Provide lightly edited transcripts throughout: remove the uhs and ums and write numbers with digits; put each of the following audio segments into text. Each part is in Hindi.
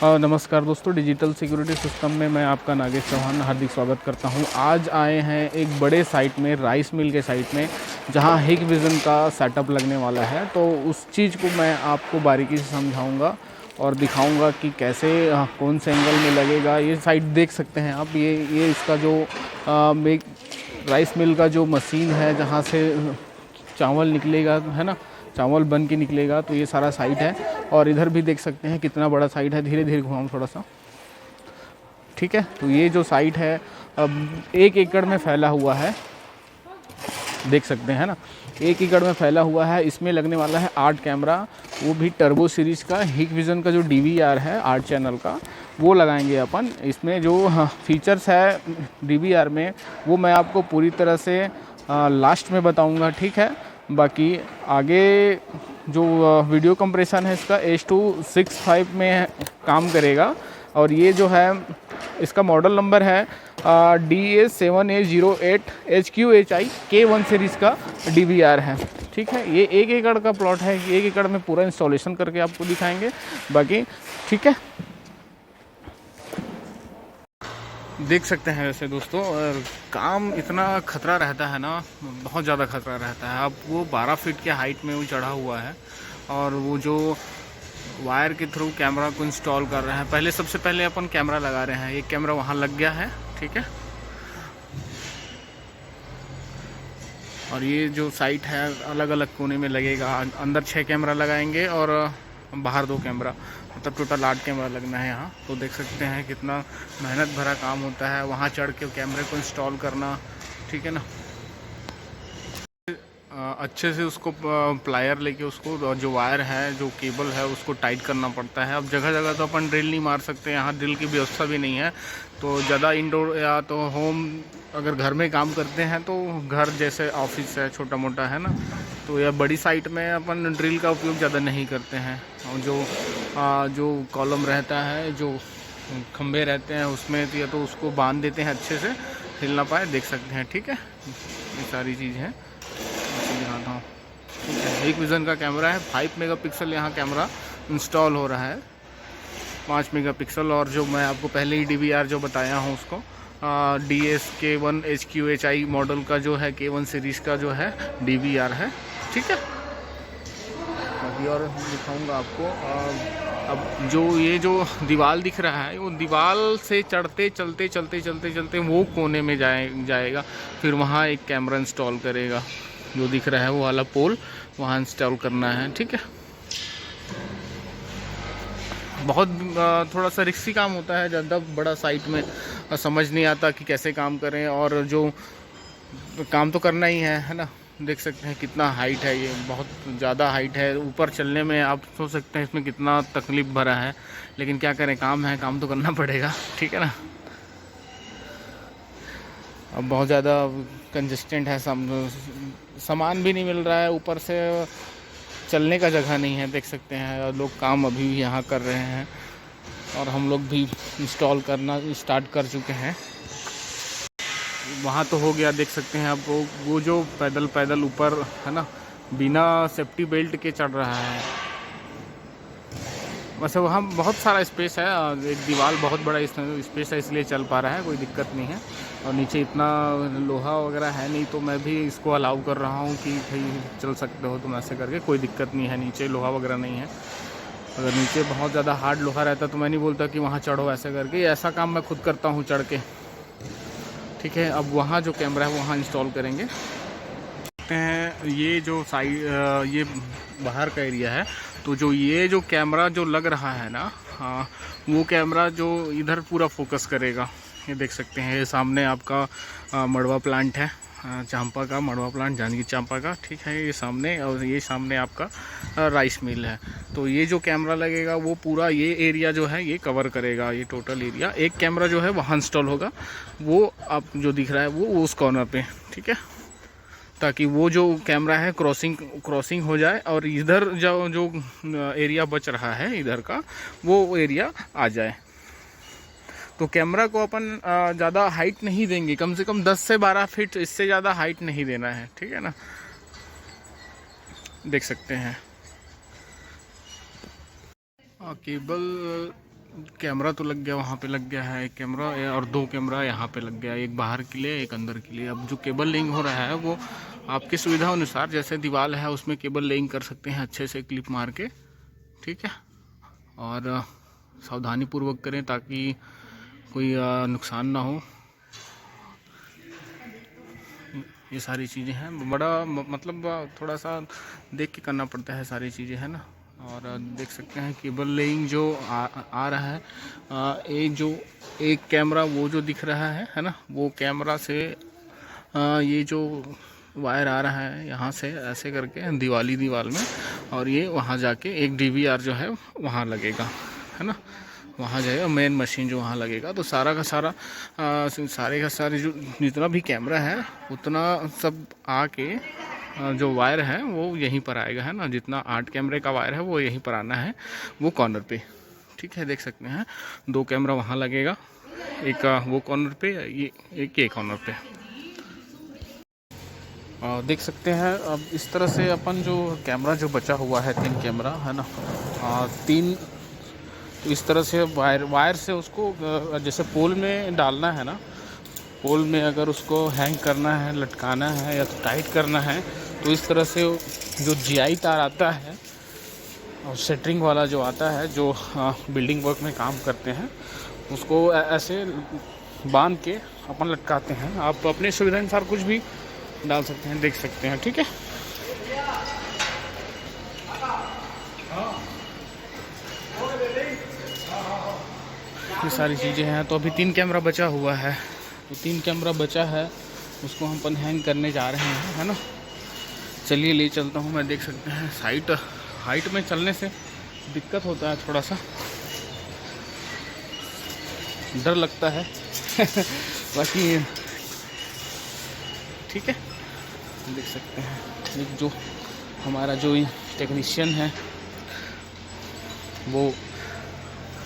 नमस्कार दोस्तों, डिजिटल सिक्योरिटी सिस्टम में मैं आपका नागेश चौहान हार्दिक स्वागत करता हूं। आज आए हैं एक बड़े साइट में, राइस मिल के साइट में, जहां Hikvision का सेटअप लगने वाला है। तो उस चीज़ को मैं आपको बारीकी से समझाऊंगा और दिखाऊंगा कि कैसे कौन से एंगल में लगेगा। ये साइट देख सकते हैं आप, ये इसका जो राइस मिल का जो मशीन है जहाँ से चावल निकलेगा, है ना, चावल बन के निकलेगा। तो ये सारा साइट है और इधर भी देख सकते हैं कितना बड़ा साइट है। धीरे धीरे घुमाऊँ थोड़ा सा, ठीक है। तो ये जो साइट है अब 1 एकड़ में फैला हुआ है, देख सकते हैं ना, 1 एकड़ में फैला हुआ है। इसमें लगने वाला है 8 कैमरा, वो भी टर्बो सीरीज़ का। Hikvision का जो DVR है 8 चैनल का, वो लगाएंगे अपन। इसमें जो फीचर्स है DVR में, वो मैं आपको पूरी तरह से लास्ट में बताऊंगा, ठीक है। बाकी आगे जो वीडियो कंप्रेशन है इसका H.265 में काम करेगा। और ये जो है इसका मॉडल नंबर है DA7A08 HQHI K1 सीरीज़ का DVR है, ठीक है। ये 1 एकड़ का प्लॉट है, 1 एकड़ में पूरा इंस्टॉलेशन करके आपको दिखाएंगे बाकी, ठीक है। देख सकते हैं वैसे दोस्तों, काम इतना खतरा रहता है ना, बहुत ज़्यादा खतरा रहता है। अब वो 12 फीट के हाइट में वो चढ़ा हुआ है और वो जो वायर के थ्रू कैमरा को इंस्टॉल कर रहे हैं। सबसे पहले अपन कैमरा लगा रहे हैं। एक कैमरा वहाँ लग गया है, ठीक है। और ये जो साइट है अलग अलग कोने में लगेगा। अंदर 6 कैमरा लगाएंगे और बाहर 2 कैमरा, मतलब टोटल 8 कैमरा लगना है यहाँ। तो देख सकते हैं कितना मेहनत भरा काम होता है वहाँ चढ़ के कैमरे को इंस्टॉल करना, ठीक है ना। अच्छे से उसको प्लायर लेके उसको जो वायर है, जो केबल है, उसको टाइट करना पड़ता है। अब जगह जगह तो अपन ड्रिल नहीं मार सकते, यहाँ ड्रिल की व्यवस्था भी नहीं है। तो ज़्यादा इंडोर या तो होम, अगर घर में काम करते हैं तो घर जैसे ऑफिस है छोटा मोटा, है ना, तो या बड़ी साइट में अपन ड्रिल का उपयोग ज़्यादा नहीं करते हैं। और जो कॉलम रहता है, जो खंभे रहते हैं, उसमें या तो उसको बांध देते हैं अच्छे से, हिल ना पाए। देख सकते हैं, ठीक है। ये सारी चीज़ है, दिखाता हूँ, ठीक है। Hikvision का कैमरा है, 5 मेगापिक्सल यहाँ कैमरा इंस्टॉल हो रहा है, 5 मेगापिक्सल। और जो मैं आपको पहले ही DVR जो बताया हूँ उसको DS-K1 HQHI मॉडल का जो है, K1 सीरीज़ का जो है DVR है, ठीक है। अभी और दिखाऊंगा आपको। अब जो ये जो दीवार दिख रहा है, वो दीवार से चढ़ते चलते वो कोने में जाएगा। फिर वहाँ एक कैमरा इंस्टॉल करेगा। जो दिख रहा है वो वाला पोल वहाँ इंस्टॉल करना है, ठीक है। बहुत थोड़ा सा रिस्की काम होता है, ज़्यादा बड़ा साइट में समझ नहीं आता कि कैसे काम करें। और जो काम तो करना ही है ना। देख सकते हैं कितना हाइट है, ये बहुत ज़्यादा हाइट है। ऊपर चलने में आप सोच सकते हैं इसमें कितना तकलीफ़ भरा है, लेकिन क्या करें, काम है, काम तो करना पड़ेगा, ठीक है ना। अब बहुत ज़्यादा कंजेस्टेंट है, सामान भी नहीं मिल रहा है, ऊपर से चलने का जगह नहीं है। देख सकते हैं, और लोग काम अभी भी यहाँ कर रहे हैं और हम लोग भी इंस्टॉल करना स्टार्ट कर चुके हैं। वहाँ तो हो गया, देख सकते हैं आप, वो जो पैदल ऊपर, है ना, बिना सेफ्टी बेल्ट के चढ़ रहा है। वैसे वहाँ बहुत सारा स्पेस है, एक दीवार बहुत बड़ा स्पेस है, इसलिए चल पा रहा है, कोई दिक्कत नहीं है। और नीचे इतना लोहा वगैरह है नहीं, तो मैं भी इसको अलाउ कर रहा हूँ कि भाई चल सकते हो तुम ऐसे करके, कोई दिक्कत नहीं है। नीचे लोहा वगैरह नहीं है। अगर नीचे बहुत ज़्यादा हार्ड लोहा रहता तो मैं नहीं बोलता कि वहाँ चढ़ो ऐसे करके। ऐसा काम मैं खुद करता हूँ चढ़ के, ठीक है। अब वहाँ जो कैमरा है वहाँ इंस्टॉल करेंगे हैं। ये जो ये बाहर का एरिया है, तो जो ये जो कैमरा जो लग रहा है ना, हाँ, वो कैमरा जो इधर पूरा फोकस करेगा। ये देख सकते हैं, ये सामने आपका मड़वा प्लांट है, चांपा का मड़वा प्लांट, जांजगीर चांपा का, ठीक है, ये सामने। और ये सामने आपका राइस मिल है। तो ये जो कैमरा लगेगा वो पूरा ये एरिया जो है ये कवर करेगा, ये टोटल एरिया। एक कैमरा जो है वहाँ इंस्टॉल होगा, वो आप जो दिख रहा है वो उस कॉर्नर पे, ठीक है, ताकि वो जो कैमरा है क्रॉसिंग हो जाए और इधर जो एरिया बच रहा है इधर का, वो एरिया आ जाए। तो कैमरा को अपन ज़्यादा हाइट नहीं देंगे, कम से कम 10 से 12 फीट, इससे ज़्यादा हाइट नहीं देना है, ठीक है ना। देख सकते हैं केबल कैमरा तो लग गया, वहाँ पे लग गया है एक कैमरा, और 2 कैमरा यहाँ पे लग गया, एक बाहर के लिए एक अंदर के लिए। अब जो केबल लेइंग हो रहा है वो आपकी सुविधा अनुसार, जैसे दीवार है उसमें केबल लेइंग कर सकते हैं अच्छे से क्लिप मार के, ठीक है। और सावधानी पूर्वक करें ताकि कोई नुकसान ना हो। ये सारी चीज़ें हैं, बड़ा मतलब थोड़ा सा देख के करना पड़ता है सारी चीज़ें, है ना। और देख सकते हैं केबल लेइंग जो आ रहा है, ये जो एक कैमरा वो जो दिख रहा है ना, वो कैमरा से ये जो वायर आ रहा है यहाँ से ऐसे करके दीवार में, और ये वहाँ जाके एक DVR जो है वहाँ लगेगा, है ना, वहाँ जाएगा मेन मशीन जो वहाँ लगेगा। तो सारा का सारा जो जितना भी कैमरा है उतना सब आके जो वायर है वो यहीं पर आएगा, है ना। जितना 8 कैमरे का वायर है वो यहीं पर आना है, वो कॉर्नर पे, ठीक है। देख सकते हैं 2 कैमरा वहाँ लगेगा, एक वो कॉर्नर पे, ये कॉर्नर पे। देख सकते हैं अब इस तरह से अपन जो कैमरा जो बचा हुआ है 3 कैमरा, है ना, 3, तो इस तरह से वायर से उसको जैसे पोल में डालना है ना, पोल में अगर उसको हैंग करना है, लटकाना है या तो टाइट करना है, तो इस तरह से जो GI तार आता है और सेटरिंग वाला जो आता है, जो बिल्डिंग वर्क में काम करते हैं, उसको ऐसे बांध के अपन लटकाते हैं। आप अपनी सुविधा अनुसार कुछ भी डाल सकते हैं, देख सकते हैं, ठीक है। ये सारी चीज़ें हैं। तो अभी 3 कैमरा बचा हुआ है, तो 3 कैमरा बचा है, उसको हम अपन हैंग करने जा रहे हैं, है ना। चलिए ले चलता हूँ मैं। देख सकते हैं हाइट में चलने से दिक्कत होता है, थोड़ा सा डर लगता है बाकी ठीक है। देख सकते हैं एक जो हमारा जो टेक्नीशियन है वो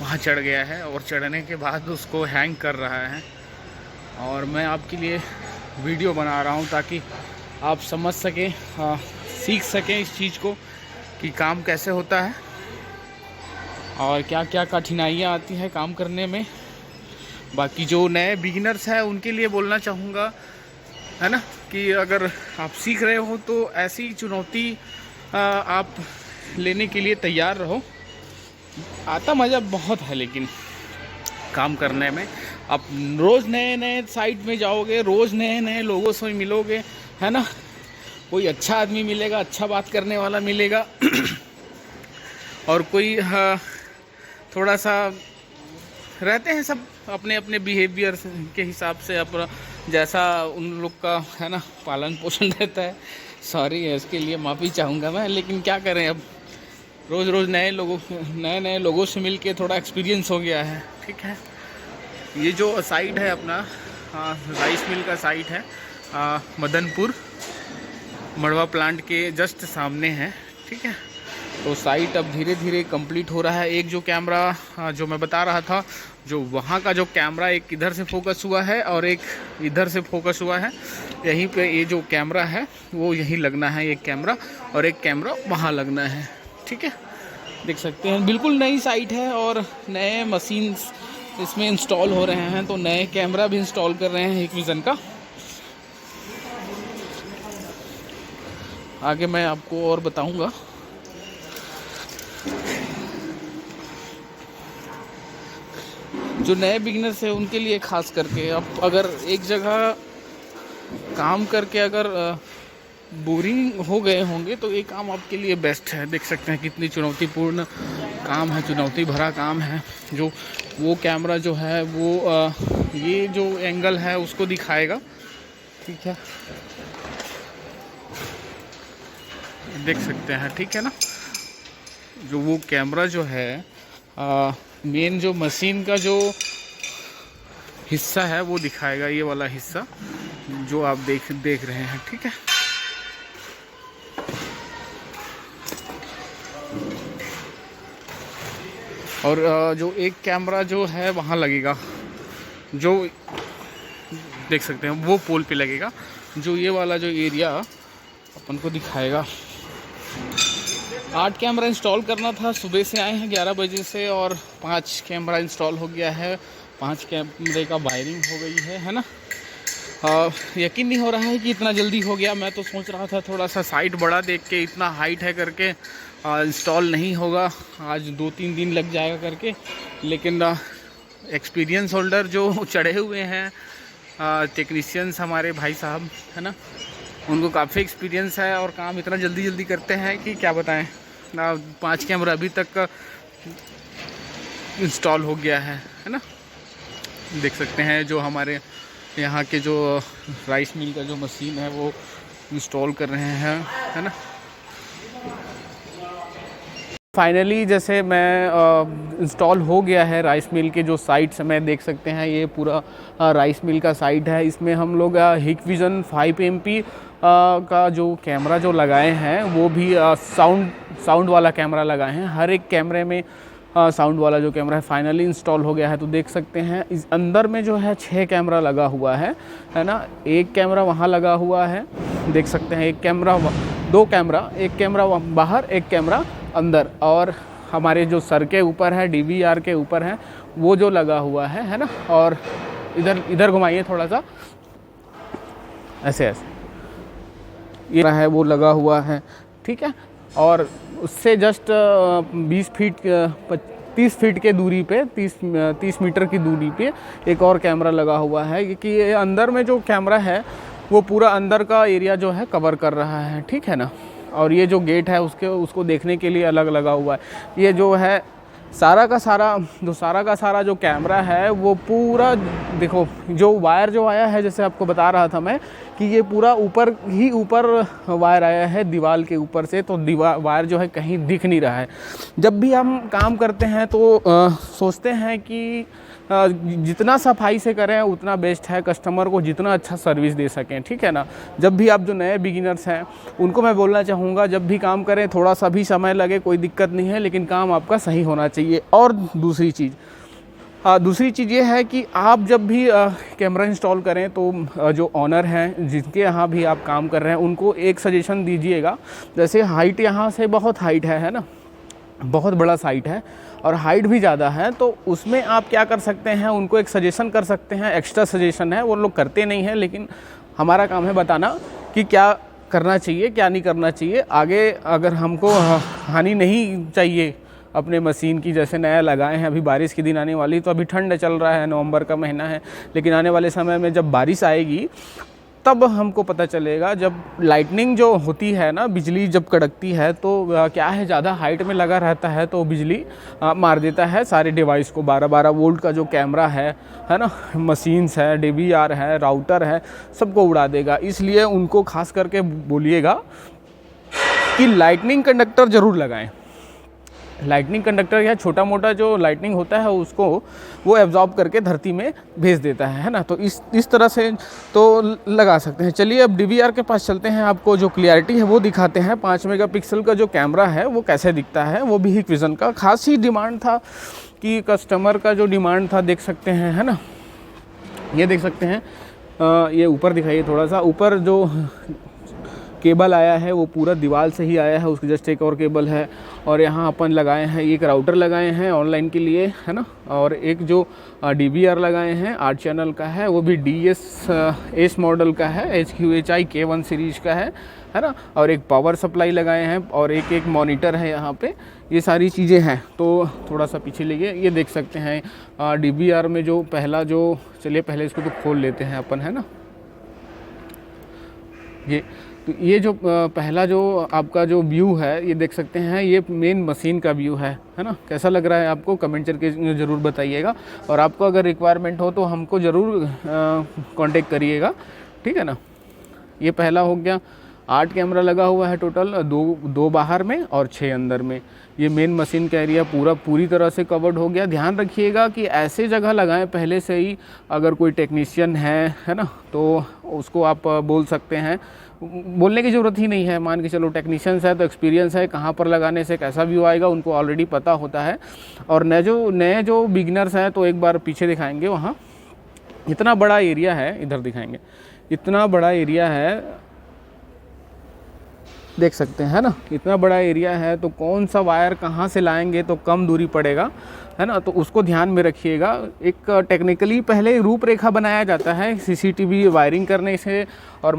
वहाँ चढ़ गया है, और चढ़ने के बाद उसको हैंग कर रहा है, और मैं आपके लिए वीडियो बना रहा हूँ ताकि आप समझ सकें, सीख सकें इस चीज़ को कि काम कैसे होता है और क्या क्या कठिनाइयाँ आती हैं काम करने में। बाकी जो नए बिगिनर्स हैं उनके लिए बोलना चाहूँगा, है ना, कि अगर आप सीख रहे हो तो ऐसी चुनौती आप लेने के लिए तैयार रहो। आता मज़ा बहुत है लेकिन काम करने में। आप रोज़ नए नए साइट में जाओगे, रोज़ नए नए लोगों से मिलोगे, है ना, कोई अच्छा आदमी मिलेगा, अच्छा बात करने वाला मिलेगा और कोई थोड़ा सा रहते हैं सब अपने अपने बिहेवियर के हिसाब से, अपना जैसा उन लोग का, है ना, पालन पोषण रहता है। सॉरी है इसके लिए, माफ़ी चाहूँगा मैं, लेकिन क्या करें, अब रोज़ रोज़ नए नए लोगों से मिल के थोड़ा एक्सपीरियंस हो गया है, ठीक है। ये जो साइट है अपना राइस मिल का साइट है, मदनपुर मड़वा प्लांट के जस्ट सामने है, ठीक है। तो साइट अब धीरे धीरे कंप्लीट हो रहा है। एक जो कैमरा जो मैं बता रहा था, जो वहाँ का जो कैमरा एक इधर से फोकस हुआ है और एक इधर से फोकस हुआ है, यहीं पे ये जो कैमरा है वो यहीं लगना है, एक कैमरा, और एक कैमरा वहाँ लगना है, ठीक है। देख सकते हैं बिल्कुल नई साइट है और नए मशीन्स इसमें इंस्टॉल हो रहे हैं, तो नए कैमरा भी इंस्टॉल कर रहे हैं Hikvision का। आगे मैं आपको और बताऊंगा। जो नए बिगिनर्स है उनके लिए खास करके, अब अगर एक जगह काम करके अगर बोरिंग हो गए होंगे तो ये काम आपके लिए बेस्ट है। देख सकते हैं कितनी चुनौतीपूर्ण काम है, चुनौती भरा काम है। जो वो कैमरा जो है वो ये जो एंगल है उसको दिखाएगा, ठीक है, देख सकते हैं, ठीक है ना। जो वो कैमरा जो है मेन जो मशीन का जो हिस्सा है वो दिखाएगा, ये वाला हिस्सा जो आप देख रहे हैं, ठीक है। और जो एक कैमरा जो है वहाँ लगेगा, जो देख सकते हैं वो पोल पे लगेगा, जो ये वाला जो एरिया अपन को दिखाएगा 8 कैमरा इंस्टॉल करना था। सुबह से आए हैं 11 बजे से और 5 कैमरा इंस्टॉल हो गया है। 5 कैमरे का वायरिंग हो गई है ना। यकीन नहीं हो रहा है कि इतना जल्दी हो गया। मैं तो सोच रहा था थोड़ा सा साइट बड़ा देख के, इतना हाइट है करके इंस्टॉल नहीं होगा, आज 2-3 दिन लग जाएगा करके। लेकिन एक्सपीरियंस होल्डर जो चढ़े हुए हैं टेक्नीशियंस हमारे भाई साहब है ना, उनको काफ़ी एक्सपीरियंस है और काम इतना जल्दी जल्दी करते हैं कि क्या बताएं। 5 कैमरा अभी तक इंस्टॉल हो गया है ना। देख सकते हैं जो हमारे यहाँ के जो राइस मिल का जो मशीन है वो इंस्टॉल कर रहे हैं है ना। फाइनली जैसे मैं इंस्टॉल हो गया है राइस मिल के जो साइट्स में देख सकते हैं, ये पूरा राइस मिल का साइट है। इसमें हम लोग हिकविजन 5 MP का जो कैमरा जो लगाए हैं वो भी साउंड वाला कैमरा लगाए हैं। हर एक कैमरे में साउंड वाला जो कैमरा है फाइनली इंस्टॉल हो गया है। तो देख सकते हैं इस अंदर में जो है 6 कैमरा लगा हुआ है ना। एक कैमरा वहाँ लगा हुआ है, देख सकते हैं। एक कैमरा 2 कैमरा, एक कैमरा बाहर, एक कैमरा अंदर, और हमारे जो सर के ऊपर है, DVR के ऊपर है, वो जो लगा हुआ है ना। और इधर घुमाइए थोड़ा सा, ऐसे ये है वो लगा हुआ है, ठीक है। और उससे जस्ट 30 फीट के दूरी पे 30 मीटर की दूरी पे एक और कैमरा लगा हुआ है, क्योंकि ये अंदर में जो कैमरा है वो पूरा अंदर का एरिया जो है कवर कर रहा है, ठीक है ना। और ये जो गेट है उसको देखने के लिए अलग लगा हुआ है। ये जो है सारा का सारा जो कैमरा है वो पूरा देखो, जो वायर जो आया है, जैसे आपको बता रहा था मैं कि ये पूरा ऊपर वायर आया है दीवार के ऊपर से। तो वायर जो है कहीं दिख नहीं रहा है। जब भी हम काम करते हैं तो सोचते हैं कि जितना सफाई से करें उतना बेस्ट है, कस्टमर को जितना अच्छा सर्विस दे सकें, ठीक है ना। जब भी आप जो नए बिगिनर्स हैं उनको मैं बोलना चाहूँगा, जब भी काम करें थोड़ा सा भी समय लगे कोई दिक्कत नहीं है, लेकिन काम आपका सही होना चाहिए। और दूसरी चीज़ ये है कि आप जब भी कैमरा इंस्टॉल करें तो जो ऑनर हैं जिनके यहाँ भी आप काम कर रहे हैं उनको एक सजेशन दीजिएगा। जैसे हाइट यहाँ से बहुत हाइट है ना, बहुत बड़ा साइट है और हाइट भी ज़्यादा है। तो उसमें आप क्या कर सकते हैं, उनको एक सजेशन कर सकते हैं, एक्स्ट्रा सजेशन है, वो लोग करते नहीं हैं, लेकिन हमारा काम है बताना कि क्या करना चाहिए क्या नहीं करना चाहिए। आगे अगर हमको हानि नहीं चाहिए अपने मशीन की, जैसे नया लगाए हैं, अभी बारिश के दिन आने वाली, तो अभी ठंड चल रहा है, नवंबर का महीना है, लेकिन आने वाले समय में जब बारिश आएगी तब हमको पता चलेगा। जब लाइटनिंग जो होती है ना, बिजली जब कड़कती है तो क्या है, ज़्यादा हाइट में लगा रहता है तो बिजली मार देता है सारे डिवाइस को। 12-12 वोल्ट का जो कैमरा है ना, मशीन्स है, DVR है, राउटर है, सबको उड़ा देगा। इसलिए उनको खास करके बोलिएगा कि लाइटनिंग कंडक्टर ज़रूर लगाएं। लाइटनिंग कंडक्टर या छोटा मोटा जो लाइटनिंग होता है उसको वो एब्जॉर्ब करके धरती में भेज देता है ना। तो इस तरह से तो लगा सकते हैं। चलिए अब DVR के पास चलते हैं, आपको जो क्लियरिटी है वो दिखाते हैं। 5 मेगापिक्सल का जो कैमरा है वो कैसे दिखता है, वो भी हिकविजन का। खास ही डिमांड था कि कस्टमर का जो डिमांड था, देख सकते हैं है ना, ये देख सकते हैं। ये ऊपर दिखाइए थोड़ा सा, ऊपर जो केबल आया है वो पूरा दीवार से ही आया है, उसके जस्ट एक और केबल है। और यहाँ अपन लगाए हैं, एक राउटर लगाए हैं ऑनलाइन के लिए है ना, और एक जो DVR लगाए हैं 8 चैनल का है, वो भी DS मॉडल का है, HQHI K1 सीरीज का है ना। और एक पावर सप्लाई लगाए हैं और एक मॉनिटर है यहाँ पे। ये सारी चीज़ें हैं। तो थोड़ा सा पीछे ले गए, ये देख सकते हैं DVR में जो पहला जो, चलिए पहले इसको तो खोल लेते हैं अपन है ना। ये जो पहला जो आपका जो व्यू है, ये देख सकते हैं, ये मेन मशीन का व्यू है ना। कैसा लग रहा है आपको, कमेंट करके ज़रूर बताइएगा। और आपको अगर रिक्वायरमेंट हो तो हमको ज़रूर कांटेक्ट करिएगा, ठीक है ना। ये पहला हो गया। 8 कैमरा लगा हुआ है टोटल, 2 बाहर में और 6 अंदर में। ये मेन मशीन का एरिया पूरी तरह से कवर्ड हो गया। ध्यान रखिएगा कि ऐसे जगह लगाएं पहले से ही। अगर कोई टेक्नीशियन है ना, तो उसको आप बोल सकते हैं, बोलने की ज़रूरत ही नहीं है। मान के चलो टेक्नीशियंस है तो एक्सपीरियंस है, कहाँ पर लगाने से कैसा व्यू आएगा उनको ऑलरेडी पता होता है। और नए जो बिगिनर्स हैं तो एक बार पीछे दिखाएंगे, वहाँ इतना बड़ा एरिया है, इधर दिखाएंगे, इतना बड़ा एरिया है। देख सकते हैं, है ना, इतना बड़ा एरिया है, तो कौन सा वायर कहाँ से लाएंगे तो कम दूरी पड़ेगा, है ना, तो उसको ध्यान में रखिएगा। एक टेक्निकली पहले रूपरेखा बनाया जाता है सीसीटीवी वायरिंग करने से, और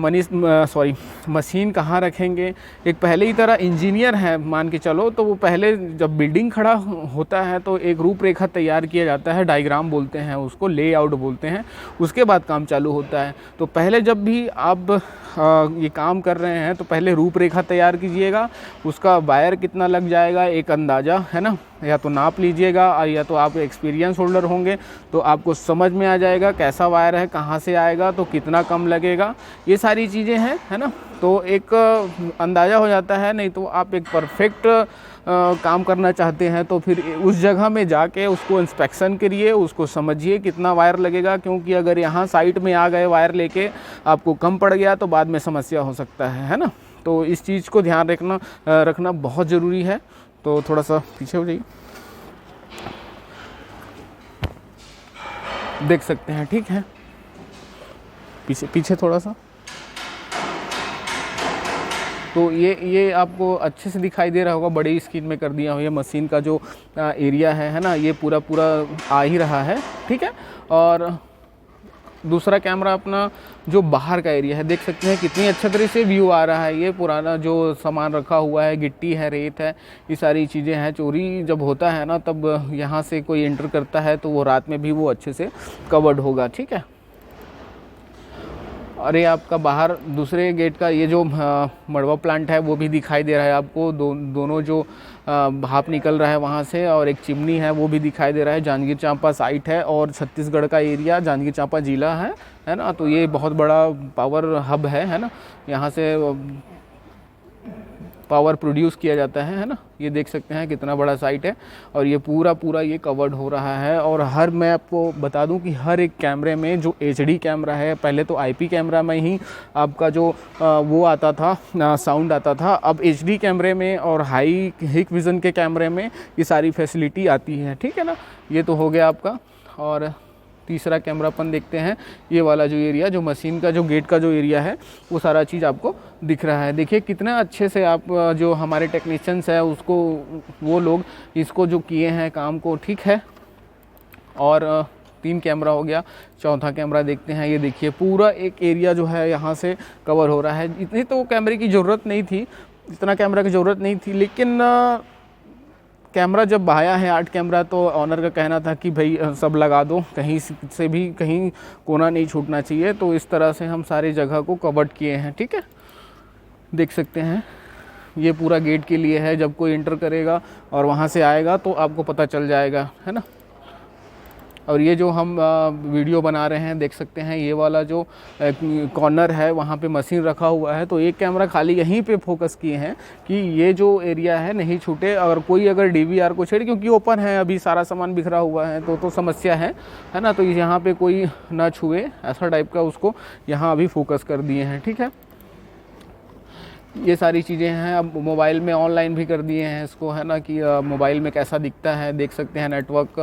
मशीन कहाँ रखेंगे। एक पहले ही तरह इंजीनियर है मान के चलो, तो वो पहले जब बिल्डिंग खड़ा होता है तो एक रूपरेखा तैयार किया जाता है, डायग्राम बोलते हैं उसको, लेआउट बोलते हैं, उसके बाद काम चालू होता है। तो पहले जब भी आप ये काम कर रहे हैं तो पहले रूपरेखा तैयार कीजिएगा, उसका वायर कितना लग जाएगा एक अंदाज़ा, है ना, या तो नाप लीजिएगा, या तो आप एक्सपीरियंस होल्डर होंगे तो आपको समझ में आ जाएगा कैसा वायर है, कहाँ से आएगा, तो कितना कम लगेगा, ये सारी चीज़ें हैं, है ना, तो एक अंदाज़ा हो जाता है। नहीं तो आप एक परफेक्ट काम करना चाहते हैं तो फिर उस जगह में जाके उसको इंस्पेक्शन करिए, उसको समझिए कितना वायर लगेगा, क्योंकि अगर यहाँ साइट में आ गए वायर लेके आपको कम पड़ गया तो बाद में समस्या हो सकता है ना। तो इस चीज़ को ध्यान रखना बहुत ज़रूरी है। तो थोड़ा सा पीछे हो जाइए, देख सकते हैं, ठीक है, पीछे थोड़ा सा। तो ये आपको अच्छे से दिखाई दे रहा होगा, बड़ी स्क्रीन में कर दिया हो, ये मशीन का जो एरिया है ना, ये पूरा आ ही रहा है, ठीक है। और दूसरा कैमरा अपना जो बाहर का एरिया है, देख सकते हैं कितनी अच्छे तरह से व्यू आ रहा है। ये पुराना जो सामान रखा हुआ है, गिट्टी है, रेत है, ये सारी चीज़ें हैं। चोरी जब होता है ना, तब यहाँ से कोई एंटर करता है तो वो रात में भी वो अच्छे से कवर्ड होगा, ठीक है। और ये आपका बाहर दूसरे गेट का ये जो मड़वा प्लांट है वो भी दिखाई दे रहा है आपको, दोनों जो भाप निकल रहा है वहाँ से, और एक चिमनी है वो भी दिखाई दे रहा है। जांजगीर चांपा साइट है और छत्तीसगढ़ का एरिया जांजगीर चांपा जिला है ना, तो ये बहुत बड़ा पावर हब है ना, यहाँ से पावर प्रोड्यूस किया जाता है ना। ये देख सकते हैं कितना बड़ा साइट है, और ये पूरा ये कवर्ड हो रहा है। और मैं आपको बता दूं कि हर एक कैमरे में जो HD कैमरा है, पहले तो IP कैमरा में ही आपका जो वो आता था, साउंड आता था, अब HD कैमरे में और हाई विज़न के कैमरे में ये सारी फैसिलिटी आती है, ठीक है ना। ये तो हो गया आपका। और तीसरा कैमरा अपन देखते हैं, ये वाला जो एरिया, जो मशीन का जो गेट का जो एरिया है, वो सारा चीज़ आपको दिख रहा है। देखिए कितना अच्छे से आप जो हमारे टेक्नीशियंस है उसको, वो लोग इसको जो किए हैं काम को, ठीक है। और 3 कैमरा हो गया, चौथा कैमरा देखते हैं। ये देखिए पूरा एक एरिया जो है यहाँ से कवर हो रहा है। इतनी तो कैमरे की ज़रूरत नहीं थी, इतना कैमरा की ज़रूरत नहीं थी, लेकिन कैमरा जब आया है 8 कैमरा, तो ऑनर का कहना था कि भाई सब लगा दो, कहीं से भी कहीं कोना नहीं छूटना चाहिए। तो इस तरह से हम सारी जगह को कवर्ड किए हैं, ठीक है। देख सकते हैं ये पूरा गेट के लिए है, जब कोई एंटर करेगा और वहाँ से आएगा तो आपको पता चल जाएगा, है ना। और ये जो हम वीडियो बना रहे हैं, देख सकते हैं ये वाला जो कॉर्नर है वहाँ पे मशीन रखा हुआ है, तो एक कैमरा खाली यहीं पे फोकस किए हैं कि ये जो एरिया है नहीं छूटे। अगर कोई अगर DVR को छेड़े, क्योंकि ओपन है अभी, सारा सामान बिखरा हुआ है, तो समस्या है ना। तो यहाँ पे कोई ना छुए, ऐसा टाइप का उसको यहाँ अभी फोकस कर दिए हैं, ठीक है। ये सारी चीज़ें हैं। अब मोबाइल में ऑनलाइन भी कर दिए हैं इसको, है ना, कि मोबाइल में कैसा दिखता है देख सकते हैं। नेटवर्क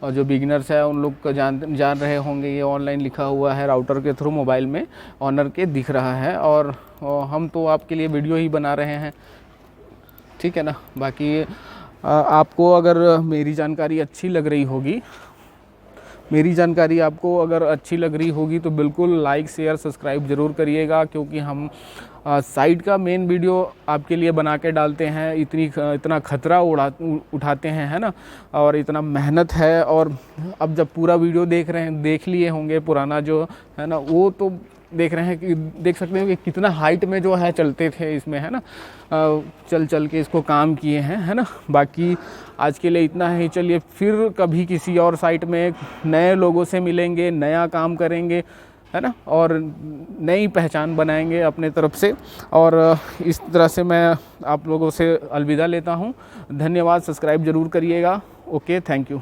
और जो बिगिनर्स है उन लोग को जान रहे होंगे, ये ऑनलाइन लिखा हुआ है, राउटर के थ्रू मोबाइल में ऑनर के दिख रहा है। और हम तो आपके लिए वीडियो ही बना रहे हैं, ठीक है ना। बाकी आपको अगर मेरी जानकारी अच्छी लग रही होगी, आपको अगर अच्छी लग रही होगी तो बिल्कुल लाइक शेयर सब्सक्राइब ज़रूर करिएगा, क्योंकि हम साइट का मेन वीडियो आपके लिए बना के डालते हैं। इतना खतरा उठाते हैं, है ना, और इतना मेहनत है। और अब जब पूरा वीडियो देख लिए होंगे पुराना जो है ना, वो तो देख रहे हैं कि देख सकते हैं कि कितना हाइट में जो है चलते थे इसमें, है ना, चल के इसको काम किए हैं, है ना। बाकी आज के लिए इतना ही, चलिए फिर कभी किसी और साइट में नए लोगों से मिलेंगे, नया काम करेंगे, है ना, और नई पहचान बनाएंगे अपने तरफ से। और इस तरह से मैं आप लोगों से अलविदा लेता हूँ। धन्यवाद, सब्सक्राइब ज़रूर करिएगा। Okay, thank you.